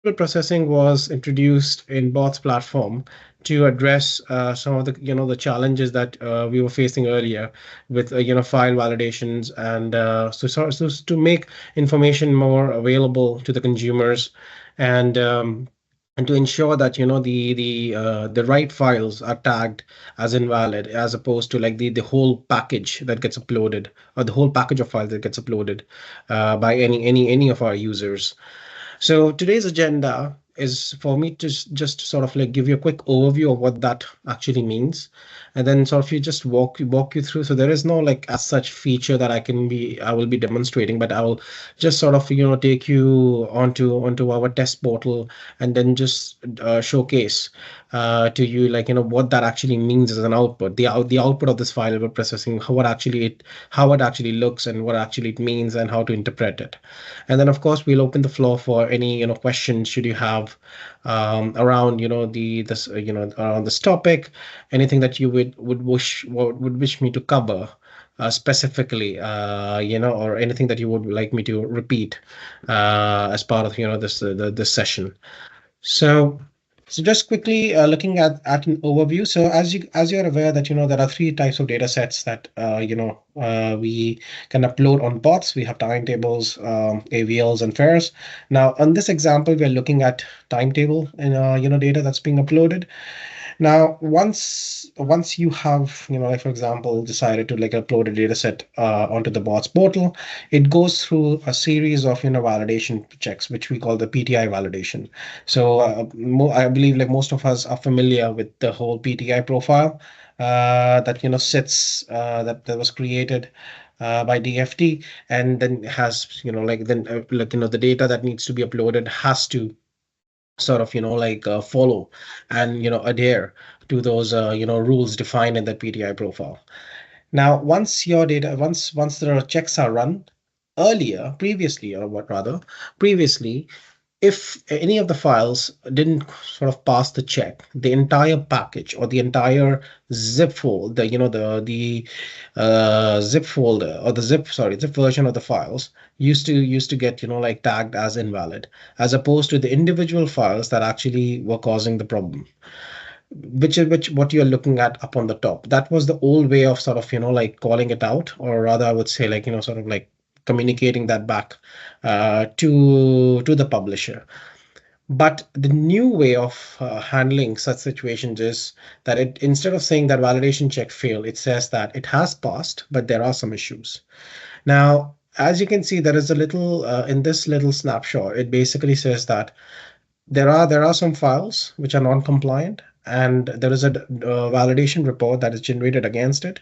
Processing was introduced in BODS platform to address some of the the challenges that we were facing earlier with file validations and so to make information more available to the consumers and to ensure that the right files are tagged as invalid as opposed to like the whole package that gets uploaded or the whole package of files that gets uploaded by any of our users. So today's agenda is for me to just sort of like give you a quick overview of what that actually means, and then sort of you just walk you through. So there is no like as such feature that I will be demonstrating, but I will just sort of take you onto our test portal and then just showcase to you like what that actually means as an output, the output of this file we're processing, how it actually looks and what actually it means and how to interpret it. And then, of course, we'll open the floor for any, questions should you have around, around this topic, anything that you would wish me to cover specifically, or anything that you would like me to repeat as part of, this session. So, so just quickly looking at an overview. So as you're aware that there are three types of data sets that we can upload on bots. We have timetables, AVLs, and fares. Now, on this example, we're looking at timetable and data that's being uploaded. Now, once you have, like for example, decided to like upload a data set onto the bots portal, it goes through a series of validation checks, which we call the PTI validation. So I believe like most of us are familiar with the whole PTI profile that sits that was created by DFT, and then has the data that needs to be uploaded has to sort of follow and adhere to those rules defined in that PTI profile. Now, once the checks are run previously, or what rather, previously, if any of the files didn't sort of pass the check, the entire package or the entire zip folder, the zip folder or the zip version of the files used to get like tagged as invalid, as opposed to the individual files that actually were causing the problem, which what you're looking at up on the top. That was the old way of sort of like calling it out, or rather I would say like sort of like communicating that back to the publisher. But the new way of handling such situations is that it, instead of saying that validation check failed, it says that it has passed, but there are some issues. Now, as you can see, there is a little in this little snapshot. It basically says that there are some files which are non-compliant, and there is a validation report that is generated against it.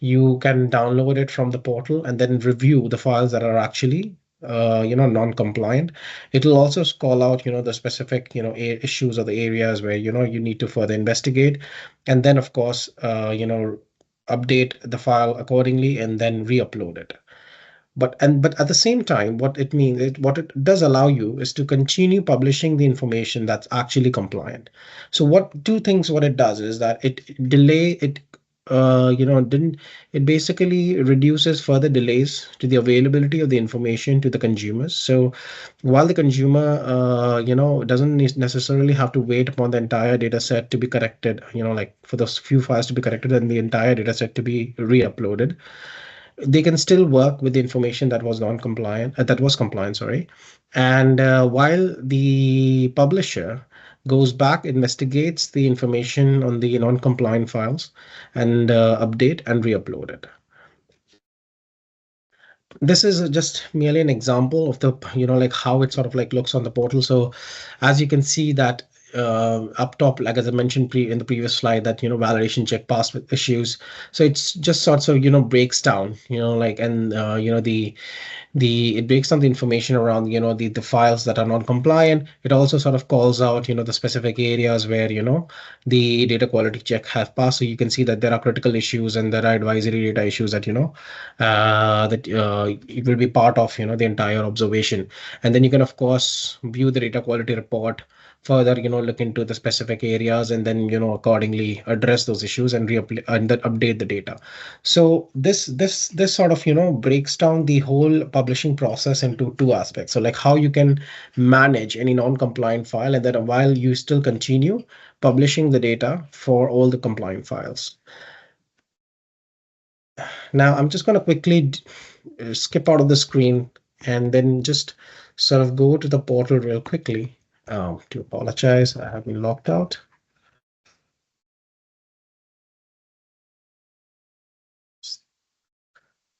You can download it from the portal and then review the files that are actually non-compliant. It'll also call out the specific issues or the areas where you need to further investigate, and then of course update the file accordingly and then re-upload it. But at the same time, what it does allow you is to continue publishing the information that's actually compliant. So what two things what it does is that it delay it didn't it basically reduces further delays to the availability of the information to the consumers. So while the consumer doesn't necessarily have to wait upon the entire data set to be corrected, like for those few files to be corrected and the entire data set to be re-uploaded, they can still work with the information that was non-compliant, that was compliant, sorry. And while the publisher goes back, investigates the information on the non-compliant files, and update and re-upload it. This is just merely an example of the like how it sort of like looks on the portal. So as you can see that up top, like as I mentioned in the previous slide, that validation check passed with issues. So it's just sort of breaks down like, and the it breaks down the information around the files that are non-compliant. It also sort of calls out the specific areas where the data quality check have passed. So you can see that there are critical issues and there are advisory data issues that that it will be part of the entire observation. And then you can of course view the data quality report further, look into the specific areas, and then, accordingly address those issues and and then update the data. So this sort of, breaks down the whole publishing process into two aspects. So like how you can manage any non-compliant file, and then while you still continue publishing the data for all the compliant files. Now, I'm just going to quickly skip out of the screen and then just sort of go to the portal real quickly. To apologize, I have been locked out.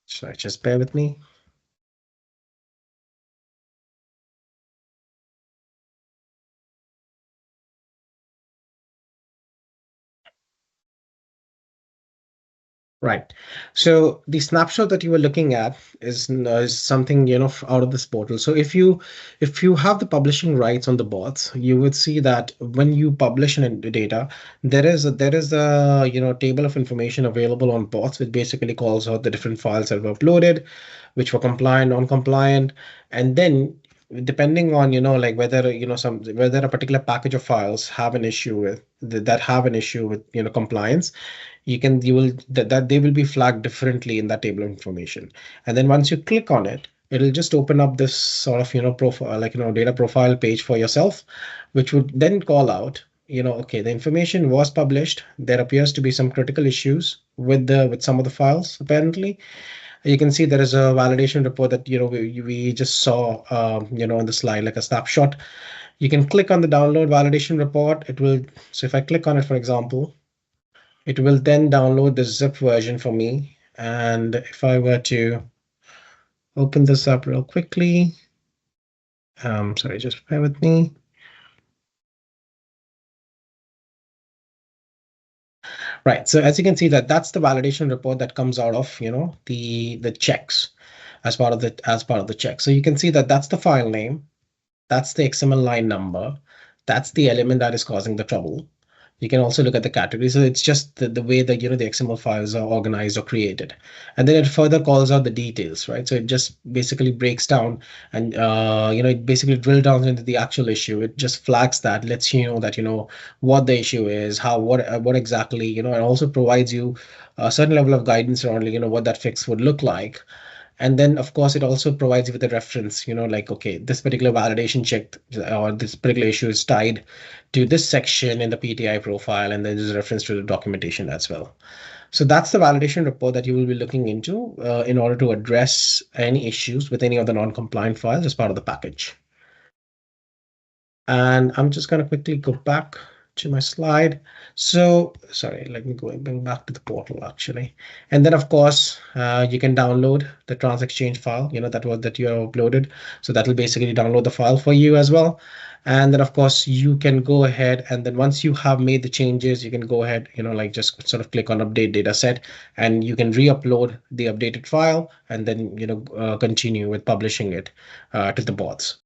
Sorry, just bear with me. Right. So the snapshot that you were looking at is something, out of this portal. So if you have the publishing rights on the bots, you would see that when you publish an data, there is a table of information available on bots, which basically calls out the different files that were uploaded, which were compliant, non-compliant, and then depending on, like whether, whether a particular package of files have an issue with that have an issue with, compliance, you will that they will be flagged differently in that table of information. And then once you click on it, it'll just open up this sort of, profile, like, data profile page for yourself, which would then call out, okay, the information was published, there appears to be some critical issues with some of the files. Apparently, you can see there is a validation report that, we just saw, on the slide, like a snapshot. You can click on the download validation report. So if I click on it, for example, it will then download the zip version for me. And if I were to open this up real quickly, sorry, just bear with me. Right. So as you can see, that's the validation report that comes out of, the checks as part of the check. So you can see that that's the file name, that's the XML line number, that's the element that is causing the trouble. You can also look at the category. So it's just the way that, the XML files are organized or created. And then it further calls out the details, right? So it just basically breaks down and, it basically drill down into the actual issue. It just flags that, lets you know that, what the issue is, what exactly, and also provides you a certain level of guidance around, what that fix would look like. And then, of course, it also provides you with a reference, like, okay, this particular validation check or this particular issue is tied to this section in the PTI profile, and then there's a reference to the documentation as well. So that's the validation report that you will be looking into in order to address any issues with any of the non-compliant files as part of the package. And I'm just going to quickly go back to my slide. So sorry, let me go and bring back to the portal actually. And then of course, you can download the trans exchange file, that you have uploaded. So that will basically download the file for you as well. And then of course you can go ahead, and then once you have made the changes, you can go ahead, like just sort of click on update data set, and you can re-upload the updated file, and then, continue with publishing it to the bots.